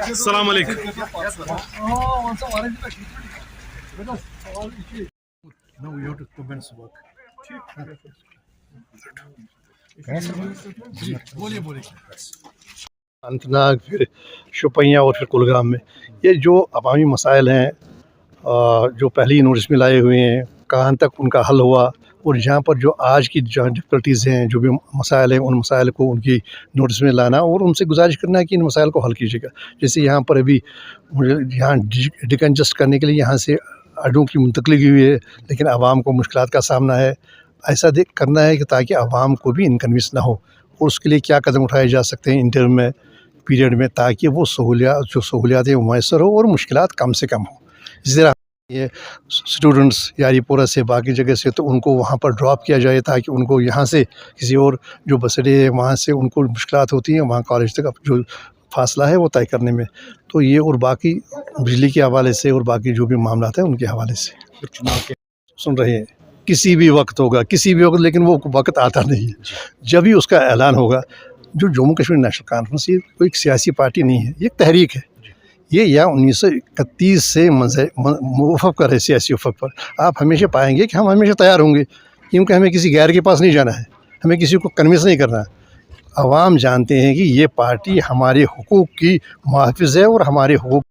السلام علیکم. No, we have to commence work. Anantnag پھر شوپیاں اور پھر کلگام میں یہ جو عوامی مسائل ہیں جو پہلی نوٹس میں لائے ہوئے ہیں کہاں تک ان کا حل ہوا اور یہاں پر جو آج کی جو ڈفیکلٹیز ہیں جو بھی مسائل ہیں ان مسائل کو ان کی نوٹس میں لانا اور ان سے گزارش کرنا ہے کہ ان مسائل کو حل کیجیے گا. جیسے یہاں پر ابھی یہاں ڈیکنجسٹ کرنے کے لیے یہاں سے اڈوں کی منتقلی کی ہوئی ہے لیکن عوام کو مشکلات کا سامنا ہے. ایسا کرنا ہے کہ تاکہ عوام کو بھی انکنوینس نہ ہو اور اس کے لیے کیا قدم اٹھائے جا سکتے ہیں انٹرم میں پیریڈ میں تاکہ وہ سہولیاتیں میسر ہو اور مشکلات کم سے کم ہوں. اسی طرح یہ اسٹوڈنٹس یاری پورہ سے باقی جگہ سے تو ان کو وہاں پر ڈراپ کیا جائے تاکہ ان کو یہاں سے کسی اور جو بس اڈے ہے وہاں سے ان کو مشکلات ہوتی ہیں وہاں کالج تک جو فاصلہ ہے وہ طے کرنے میں. تو یہ اور باقی بجلی کے حوالے سے اور باقی جو بھی معاملات ہیں ان کے حوالے سے سن رہے ہیں کسی بھی وقت ہوگا کسی بھی وقت لیکن وہ وقت آتا نہیں ہے. جب ہی اس کا اعلان ہوگا جو جموں کشمیر نیشنل کانفرنس یہ کوئی سیاسی پارٹی نہیں ہے یہ ایک تحریک ہے. یہ یا 1931 سے افق پر ہے سیاسی افق پر. آپ ہمیشہ پائیں گے کہ ہم ہمیشہ تیار ہوں گے کیونکہ ہمیں کسی غیر کے پاس نہیں جانا ہے ہمیں کسی کو کنوینس نہیں کرنا ہے. عوام جانتے ہیں کہ یہ پارٹی ہمارے حقوق کی محافظ ہے اور ہمارے حقوق